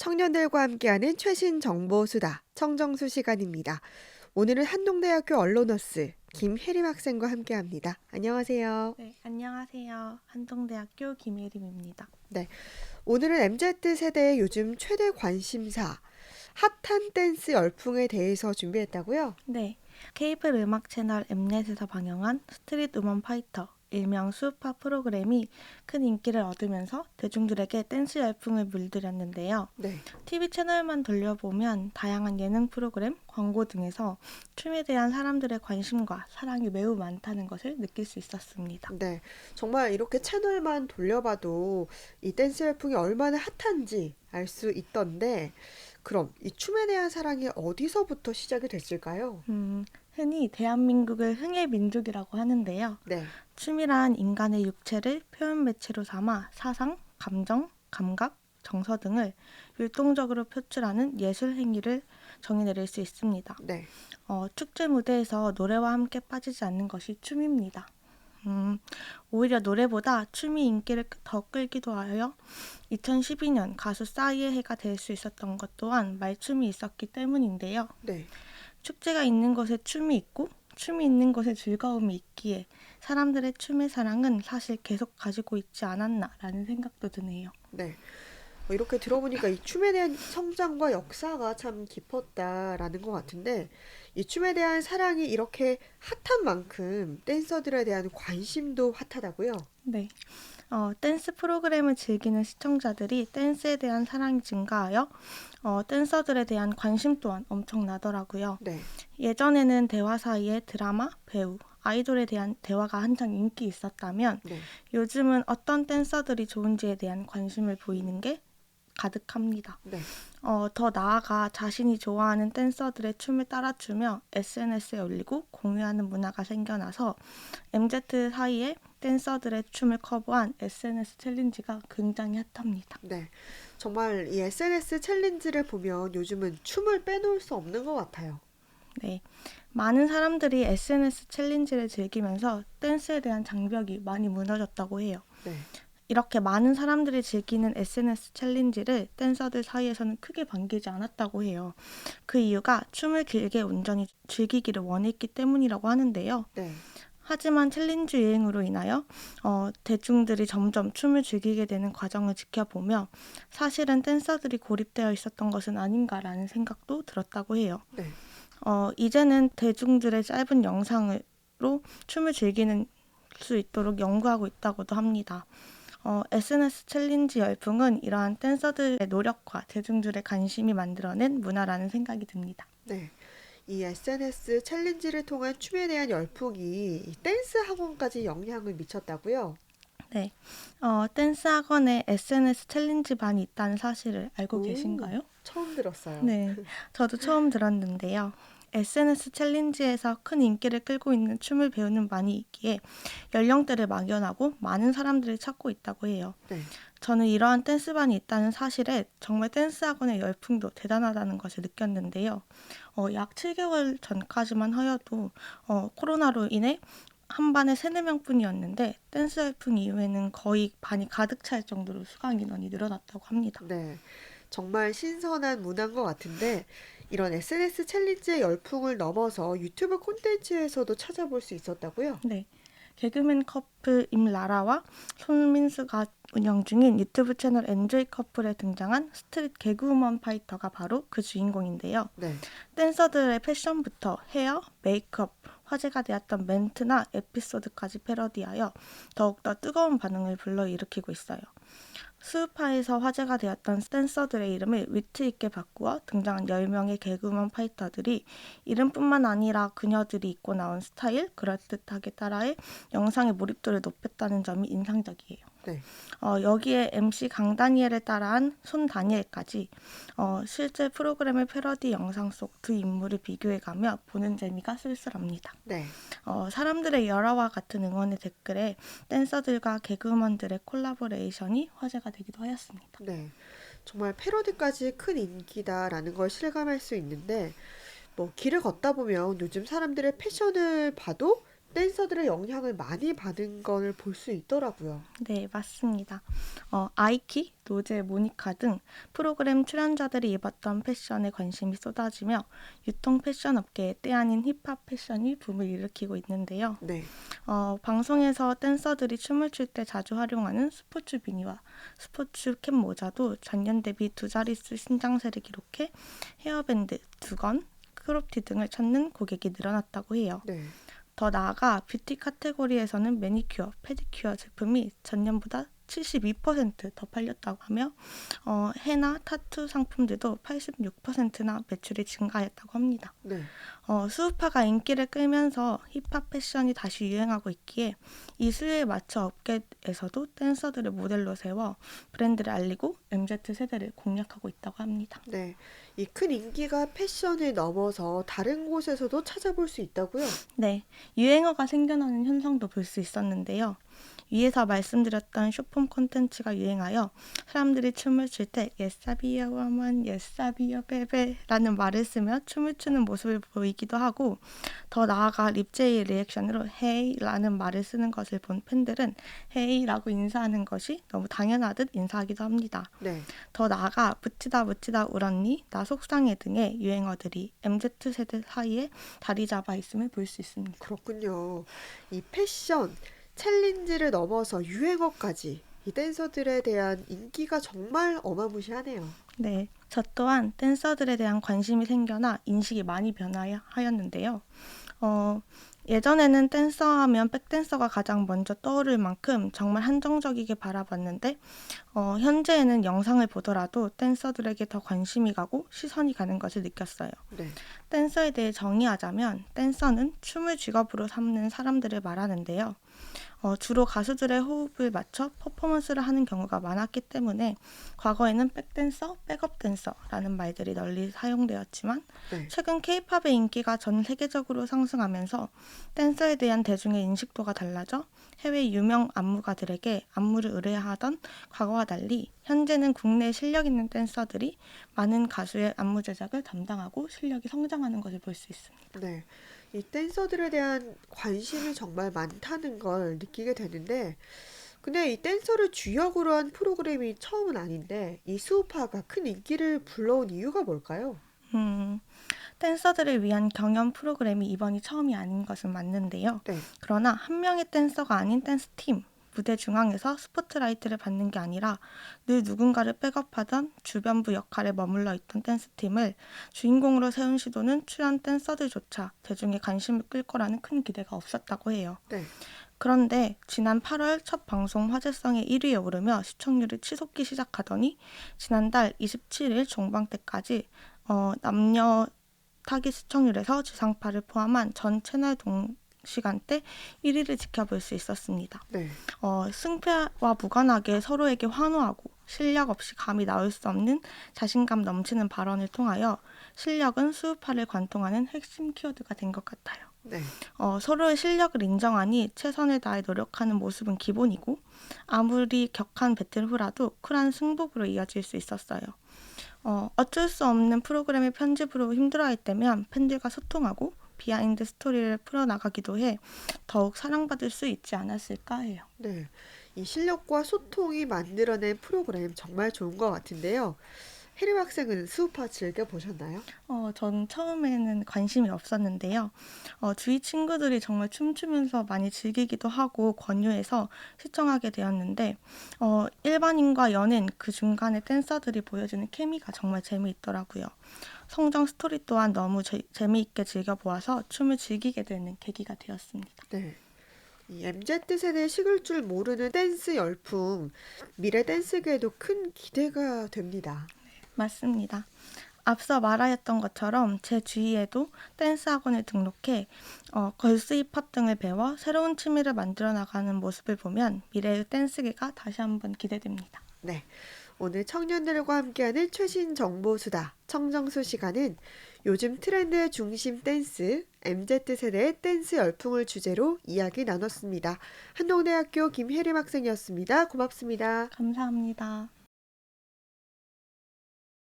청년들과 함께하는 최신 정보 수다 청정수 시간입니다. 오늘은 한동대학교 언론어스 김혜림 학생과 함께합니다. 안녕하세요. 네, 안녕하세요. 한동대학교 김예림입니다. 네, 오늘은 MZ 세대의 요즘 최대 관심사 핫한 댄스 열풍에 대해서 준비했다고요? 네, 케이블 음악 채널 엠넷에서 방영한 스트릿 우먼 파이터, 일명 수우파 프로그램이 큰 인기를 얻으면서 대중들에게 댄스 열풍을 물들였는데요. 네, TV 채널만 돌려보면 다양한 예능 프로그램, 광고 등에서 춤에 대한 사람들의 관심과 사랑이 매우 많다는 것을 느낄 수 있었습니다. 네, 정말 이렇게 채널만 돌려봐도 이 댄스 열풍이 얼마나 핫한지 알 수 있던데, 그럼 이 춤에 대한 사랑이 어디서부터 시작이 됐을까요? 흔히 대한민국을 흥의 민족이라고 하는데요. 네, 춤이란 인간의 육체를 표현 매체로 삼아 사상, 감정, 감각, 정서 등을 율동적으로 표출하는 예술 행위를 정의 내릴 수 있습니다. 네, 축제 무대에서 노래와 함께 빠지지 않는 것이 춤입니다. 오히려 노래보다 춤이 인기를 더 끌기도 하여 2012년 가수 싸이의 해가 될 수 있었던 것 또한 말춤이 있었기 때문인데요. 네. 축제가 있는 곳에 춤이 있고 춤이 있는 곳에 즐거움이 있기에 사람들의 춤의 사랑은 사실 계속 가지고 있지 않았나라는 생각도 드네요. 네. 이렇게 들어보니까 이 춤에 대한 성장과 역사가 참 깊었다라는 것 같은데, 이 춤에 대한 사랑이 이렇게 핫한 만큼 댄서들에 대한 관심도 핫하다고요? 네. 댄스 프로그램을 즐기는 시청자들이 댄스에 대한 사랑이 증가하여 댄서들에 대한 관심 또한 엄청나더라고요. 네, 예전에는 대화 사이에 드라마, 배우, 아이돌에 대한 대화가 한창 인기 있었다면 네, 요즘은 어떤 댄서들이 좋은지에 대한 관심을 보이는 게 가득합니다. 네, 더 나아가 자신이 좋아하는 댄서들의 춤을 따라추며 SNS에 올리고 공유하는 문화가 생겨나서 MZ 사이에 댄서들의 춤을 커버한 SNS 챌린지가 굉장히 핫합니다. 네. 정말 이 SNS 챌린지를 보면 요즘은 춤을 빼놓을 수 없는 것 같아요. 네. 많은 사람들이 SNS 챌린지를 즐기면서 댄스에 대한 장벽이 많이 무너졌다고 해요. 네, 이렇게 많은 사람들이 즐기는 SNS 챌린지를 댄서들 사이에서는 크게 반기지 않았다고 해요. 그 이유가 춤을 길게 온전히 즐기기를 원했기 때문이라고 하는데요. 네, 하지만 챌린지 유행으로 인하여 대중들이 점점 춤을 즐기게 되는 과정을 지켜보며 사실은 댄서들이 고립되어 있었던 것은 아닌가라는 생각도 들었다고 해요. 네, 이제는 대중들의 짧은 영상으로 춤을 즐기는 수 있도록 연구하고 있다고도 합니다. SNS 챌린지 열풍은 이러한 댄서들의 노력과 대중들의 관심이 만들어낸 문화라는 생각이 듭니다. 네. 이 SNS 챌린지를 통한 춤에 대한 열풍이 이 댄스 학원까지 영향을 미쳤다고요? 네, 댄스 학원에 SNS 챌린지 반이 있다는 사실을 알고 오, 계신가요? 처음 들었어요. 네, 저도 처음 들었는데요. SNS 챌린지에서 큰 인기를 끌고 있는 춤을 배우는 반이 있기에 연령대를 막연하고 많은 사람들이 찾고 있다고 해요. 네, 저는 이러한 댄스반이 있다는 사실에 정말 댄스 학원의 열풍도 대단하다는 것을 느꼈는데요. 약 7개월 전까지만 하여도 코로나로 인해 한 반에 3, 4명뿐이었는데 댄스 열풍 이후에는 거의 반이 가득 찰 정도로 수강 인원이 늘어났다고 합니다. 네. 정말 신선한 문화인 것 같은데, 이런 SNS 챌린지의 열풍을 넘어서 유튜브 콘텐츠에서도 찾아볼 수 있었다고요? 네. 개그맨 커플 임라라와 손민수가 운영 중인 유튜브 채널 엔조이 커플에 등장한 스트릿 개그우먼 파이터가 바로 그 주인공인데요. 네, 댄서들의 패션부터 헤어, 메이크업, 화제가 되었던 멘트나 에피소드까지 패러디하여 더욱더 뜨거운 반응을 불러일으키고 있어요. 수우파에서 화제가 되었던 댄서들의 이름을 위트 있게 바꾸어 등장한 10명의 개그우먼 파이터들이 이름뿐만 아니라 그녀들이 입고 나온 스타일, 그럴듯하게 따라해 영상의 몰입도를 높였다는 점이 인상적이에요. 네, 여기에 MC 강다니엘을 따라한 손다니엘까지 실제 프로그램의 패러디 영상 속 두 인물을 비교해가며 보는 재미가 쓸쓸합니다. 네, 사람들의 열화와 같은 응원의 댓글에 댄서들과 개그우먼들의 콜라보레이션이 화제가 되기도 하였습니다. 네. 정말 패러디까지 큰 인기다라는 걸 실감할 수 있는데, 뭐 길을 걷다 보면 요즘 사람들의 패션을 봐도 댄서들의 영향을 많이 받은 걸 볼 수 있더라고요. 네, 맞습니다. 아이키, 노제, 모니카 등 프로그램 출연자들이 입었던 패션에 관심이 쏟아지며 유통 패션 업계의 때 아닌 힙합 패션이 붐을 일으키고 있는데요. 네. 방송에서 댄서들이 춤을 출 때 자주 활용하는 스포츠 비니와 스포츠 캡 모자도 전년 대비 2자릿수 신장세를 기록해 헤어밴드, 두건, 크롭티 등을 찾는 고객이 늘어났다고 해요. 네. 더 나아가 뷰티 카테고리에서는 매니큐어, 페디큐어 제품이 전년보다 72%더 팔렸다고 하며 헤나, 타투 상품들도 86%나 매출이 증가했다고 합니다. 네. 수우파가 인기를 끌면서 힙합 패션이 다시 유행하고 있기에 이 수요에 맞춰 업계에서도 댄서들을 모델로 세워 브랜드를 알리고 MZ세대를 공략하고 있다고 합니다. 네. 이 큰 인기가 패션을 넘어서 다른 곳에서도 찾아볼 수 있다고요? 네, 유행어가 생겨나는 현상도 볼 수 있었는데요. 위에서 말씀드렸던 쇼폼 콘텐츠가 유행하여 사람들이 춤을 출 때 예사비어 워먼, 예사비어 베베 라는 말을 쓰며 춤을 추는 모습을 보이기도 하고 더 나아가 립제이 리액션으로 헤이 라는 말을 쓰는 것을 본 팬들은 헤이 라고 인사하는 것이 너무 당연하듯 인사하기도 합니다. 네. 더 나아가 붙이다 붙이다 울었니, 나 속상해 등의 유행어들이 MZ세대 사이에 자리 잡아 있음을 볼 수 있습니다. 그렇군요. 이 패션 챌린지를 넘어서 유행어까지 이 댄서들에 대한 인기가 정말 어마무시하네요. 네, 저 또한 댄서들에 대한 관심이 생겨나 인식이 많이 변화하였는데요. 예전에는 댄서 하면 백댄서가 가장 먼저 떠오를 만큼 정말 한정적이게 바라봤는데 현재에는 영상을 보더라도 댄서들에게 더 관심이 가고 시선이 가는 것을 느꼈어요. 네. 댄서에 대해 정의하자면 댄서는 춤을 직업으로 삼는 사람들을 말하는데요. 주로 가수들의 호흡을 맞춰 퍼포먼스를 하는 경우가 많았기 때문에 과거에는 백댄서, 백업댄서라는 말들이 널리 사용되었지만 네. 최근 K-팝의 인기가 전 세계적으로 상승하면서 댄서에 대한 대중의 인식도가 달라져 해외 유명 안무가들에게 안무를 의뢰하던 과거와 달리 현재는 국내 실력 있는 댄서들이 많은 가수의 안무 제작을 담당하고 실력이 성장하는 것을 볼 수 있습니다. 네. 이 댄서들에 대한 관심이 정말 많다는 걸 느끼게 되는데, 근데 이 댄서를 주역으로 한 프로그램이 처음은 아닌데, 이 수우파가 큰 인기를 불러온 이유가 뭘까요? 음, 댄서들을 위한 경연 프로그램이 이번이 처음이 아닌 것은 맞는데요. 네. 그러나 한 명의 댄서가 아닌 댄스팀, 무대 중앙에서 스포트라이트를 받는 게 아니라 늘 누군가를 백업하던 주변부 역할에 머물러 있던 댄스팀을 주인공으로 세운 시도는 출연 댄서들조차 대중의 관심을 끌 거라는 큰 기대가 없었다고 해요. 네. 그런데 지난 8월 첫 방송 화제성에 1위에 오르며 시청률이 치솟기 시작하더니 지난달 27일 종방 때까지 남녀 타깃 시청률에서 지상파를 포함한 전 채널 동시간대 1위를 지켜볼 수 있었습니다. 네. 승패와 무관하게 서로에게 환호하고 실력 없이 감히 나올 수 없는 자신감 넘치는 발언을 통하여 실력은 수우파를 관통하는 핵심 키워드가 된 것 같아요. 네. 서로의 실력을 인정하니 최선을 다해 노력하는 모습은 기본이고 아무리 격한 배틀 후라도 쿨한 승복으로 이어질 수 있었어요. 어쩔 수 없는 프로그램의 편집으로 힘들어할 때면 팬들과 소통하고 비하인드 스토리를 풀어나가기도 해 더욱 사랑받을 수 있지 않았을까 해요. 네. 이 실력과 소통이 만들어낸 프로그램 정말 좋은 것 같은데요. 혜림 학생은 수우파 즐겨보셨나요? 전 처음에는 관심이 없었는데요. 주위 친구들이 정말 춤추면서 많이 즐기기도 하고 권유해서 시청하게 되었는데 일반인과 연예인 그 중간에 댄서들이 보여주는 케미가 정말 재미있더라고요. 성장 스토리 또한 너무 재미있게 즐겨보아서 춤을 즐기게 되는 계기가 되었습니다. 네. 이 MZ세대의 식을 줄 모르는 댄스 열풍, 미래 댄스계에도 큰 기대가 됩니다. 맞습니다. 앞서 말하였던 것처럼 제 주위에도 댄스 학원을 등록해 걸스 힙합 등을 배워 새로운 취미를 만들어 나가는 모습을 보면 미래의 댄스계가 다시 한번 기대됩니다. 네. 오늘 청년들과 함께하는 최신 정보수다 청정수 시간은 요즘 트렌드의 중심 댄스, MZ세대의 댄스 열풍을 주제로 이야기 나눴습니다. 한동대학교 김혜림 학생이었습니다. 고맙습니다. 감사합니다.